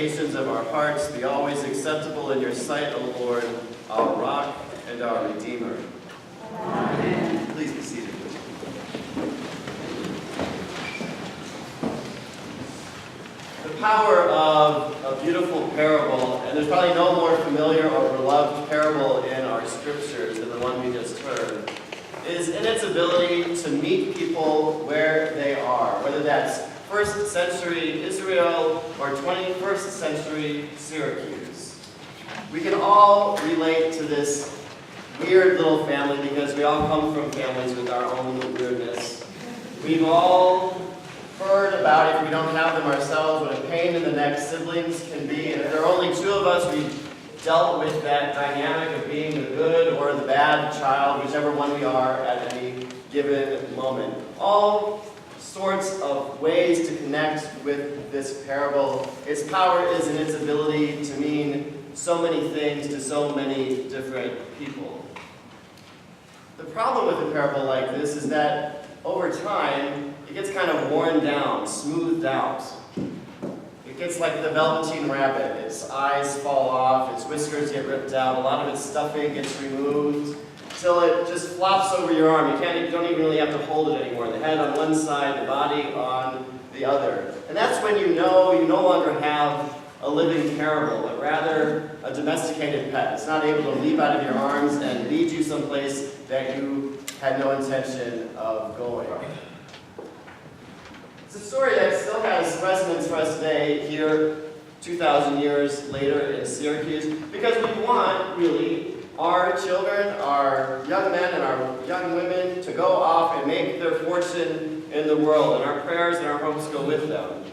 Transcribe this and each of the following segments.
meditations of our hearts be always acceptable in your sight, O Lord, our rock and our Redeemer. Amen. Please be seated. The power of a beautiful parable, and there's probably no more familiar or beloved parable in our scriptures than the one we just heard, is in its ability to meet people where they are, whether that's first century Israel or 21st century Syracuse. We can all relate to this weird little family because we all come from families with our own weirdness. We've all heard about, if we don't have them ourselves, what a pain in the neck siblings can be. And if there are only two of us, we've dealt with that dynamic of being the good or the bad child, whichever one we are at any given moment. All sorts of ways to connect with this parable. Its power is in its ability to mean so many things to so many different people. The problem with a parable like this is that over time, it gets kind of worn down, smoothed out. It gets like the Velveteen Rabbit. Its eyes fall off, its whiskers get ripped out, a lot of its stuffing gets removed, till it just flops over your arm. You don't even really have to hold it anymore. The head on one side, the body on the other. And that's when you know you no longer have a living parable, but rather a domesticated pet. It's not able to leap out of your arms and lead you someplace that you had no intention of going. It's a story that still has resonance for us today, here 2,000 years later in Syracuse, because we want, really, our children, our young men and our young women to go off and make their fortune in the world, and our prayers and our hopes go with them.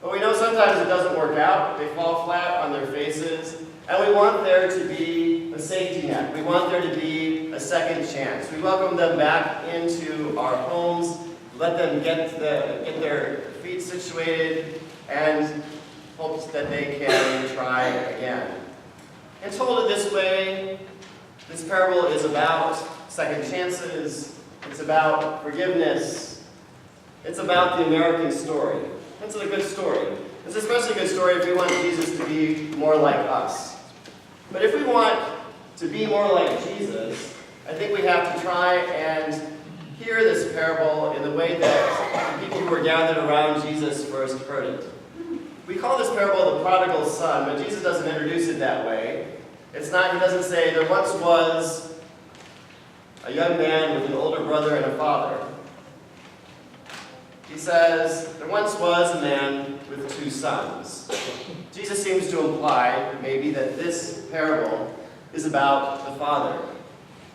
But we know sometimes it doesn't work out. They fall flat on their faces, and we want there to be a safety net. We want there to be a second chance. We welcome them back into our homes, let them get their feet situated, and hopes that they can try again. And told it this way, this parable is about second chances, it's about forgiveness, it's about the American story. It's a good story. It's especially a good story if we want Jesus to be more like us. But if we want to be more like Jesus, I think we have to try and hear this parable in the way that the people who were gathered around Jesus first heard it. We call this parable the prodigal son, but Jesus doesn't introduce it that way. He doesn't say, there once was a young man with an older brother and a father. He says, there once was a man with two sons. Jesus seems to imply, maybe, that this parable is about the father.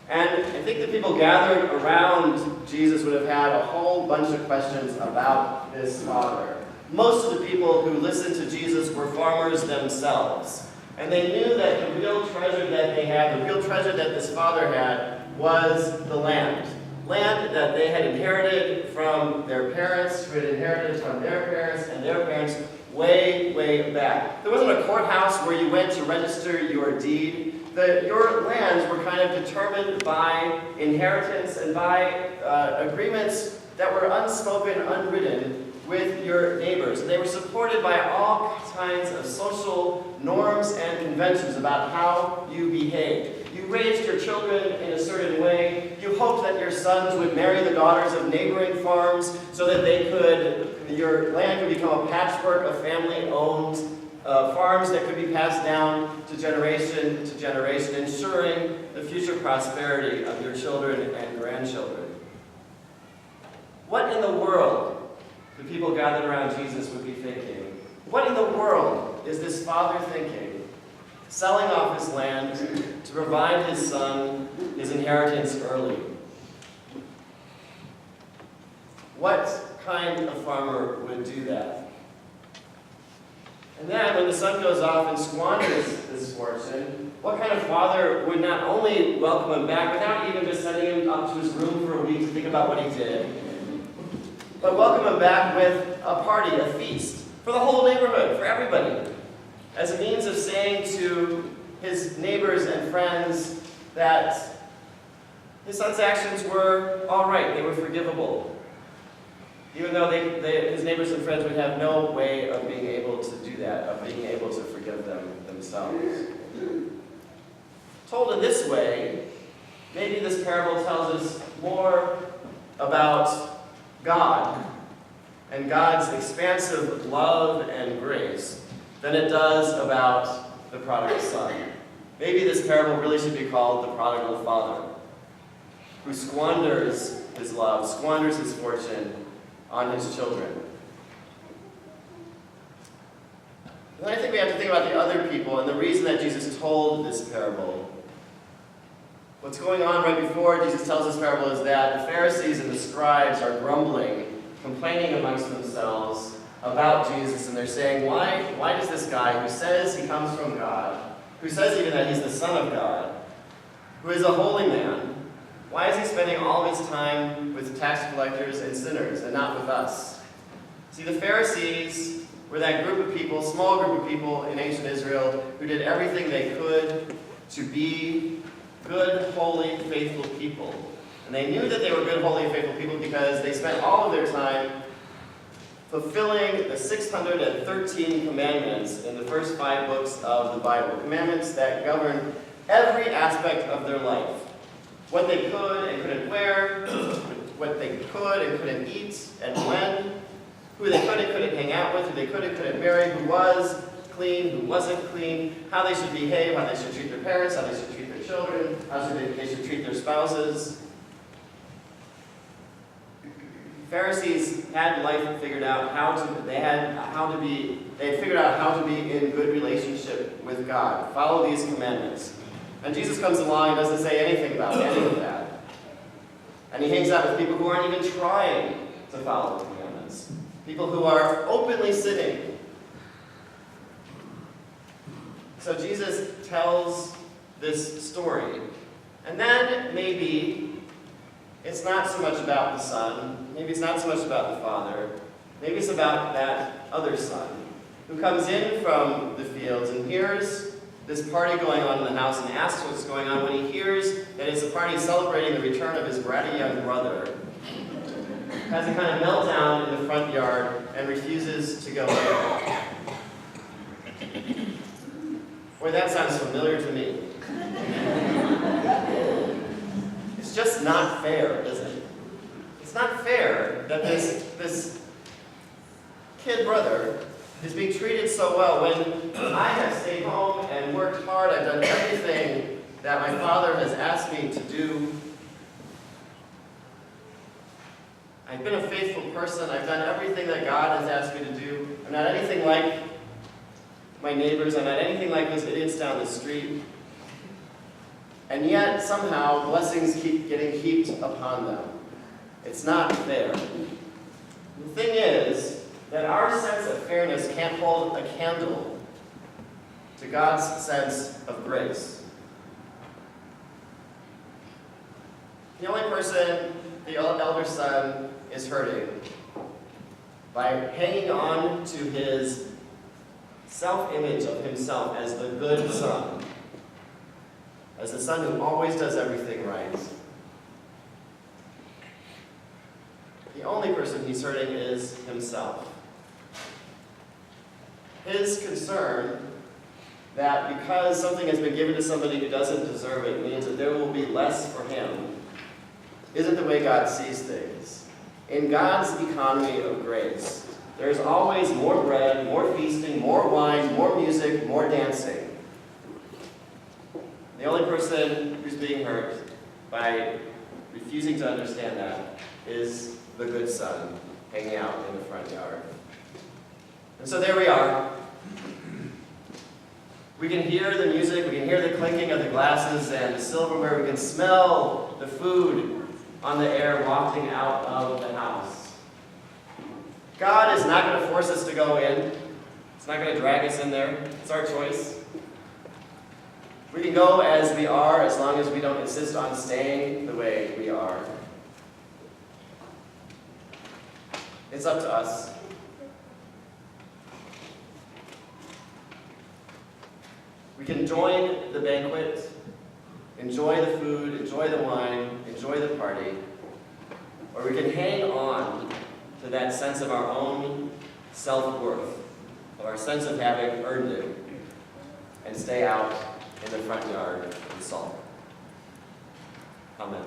And I think the people gathered around Jesus would have had a whole bunch of questions about this father. Most of the people who listened to Jesus were farmers themselves. And they knew that the real treasure that they had, the real treasure that this father had, was the land. Land that they had inherited from their parents, who had inherited from their parents and their parents way, way back. There wasn't a courthouse where you went to register your deed. Your lands were kind of determined by inheritance and by agreements that were unspoken, unwritten with your neighbors. And they were supported by all kinds of social norms and conventions about how you behaved. You raised your children in a certain way. You hoped that your sons would marry the daughters of neighboring farms so that your land could become a patchwork of family-owned farms that could be passed down to generation, ensuring the future prosperity of your children and grandchildren. What in the world the people gathered around Jesus would be thinking? What in the world is this father thinking, selling off his land to provide his son his inheritance early? What kind of farmer would do that? And then when the son goes off and squanders this fortune, what kind of father would not only welcome him back without even just sending him up to his room for a week to think about what he did, but welcome him back with a party, a feast, for the whole neighborhood, for everybody, as a means of saying to his neighbors and friends that his son's actions were all right, they were forgivable. Even though his neighbors and friends would have no way of being able to do that, of being able to forgive them themselves. Told in this way, maybe this parable tells us more about God and God's expansive love and grace than it does about the prodigal son. Maybe this parable really should be called the prodigal father, who squanders his love, squanders his fortune on his children. Then I think we have to think about the other people and the reason that Jesus told this parable. What's going on right before Jesus tells this parable is that the Pharisees and the scribes are grumbling, complaining amongst themselves about Jesus, and they're saying, why does this guy who says he comes from God, who says even that he's the Son of God, who is a holy man, why is he spending all of his time with tax collectors and sinners and not with us? See, the Pharisees were that group of people, small group of people in ancient Israel, who did everything they could to be good, holy, faithful people. And they knew that they were good, holy, and faithful people because they spent all of their time fulfilling the 613 commandments in the first 5 books of the Bible. Commandments that govern every aspect of their life. What they could and couldn't wear, what they could and couldn't eat, and when, who they could and couldn't hang out with, who they could and couldn't marry, who was clean, who wasn't clean, how they should behave, how they should treat their parents, how they should treat their children, how they should treat their spouses. Pharisees had life figured out they had figured out how to be in good relationship with God, follow these commandments. And Jesus comes along and doesn't say anything about any of that. And he hangs out with people who aren't even trying to follow the commandments. People who are openly sinning. So Jesus tells this story. And then maybe it's not so much about the son. Maybe it's not so much about the father. Maybe it's about that other son who comes in from the fields and hears this party going on in the house and asks what's going on when he hears that it's a party celebrating the return of his bratty young brother. Has a kind of meltdown in the front yard and refuses to go in. Boy, that sounds familiar to me. It's just not fair, is it? It's not fair that this kid brother is being treated so well when I have stayed home and worked hard. I've done everything that my father has asked me to do. I've been a faithful person. I've done everything that God has asked me to do. I'm not anything like my neighbors. I'm not anything like those idiots down the street. And yet, somehow, blessings keep getting heaped upon them. It's not fair. The thing is that our sense of fairness can't hold a candle to God's sense of grace. The only person the elder son is hurting by hanging on to his self-image of himself as the good son, as the son who always does everything right. The only person he's hurting is himself. His concern that because something has been given to somebody who doesn't deserve it means that there will be less for him isn't the way God sees things. In God's economy of grace, there's always more bread, more feasting, more wine, more music, more dancing. The only person who's being hurt by refusing to understand that is the good son hanging out in the front yard. And so there we are. We can hear the music, we can hear the clinking of the glasses and the silverware, we can smell the food on the air wafting out of the house. God is not going to force us to go in. It's not going to drag us in there. It's our choice. We can go as we are as long as we don't insist on staying the way we are. It's up to us. We can join the banquet, enjoy the food, enjoy the wine, enjoy the party, or we can hang on to to that sense of our own self-worth, of our sense of having earned it, and stay out in the front yard and sulk. Amen.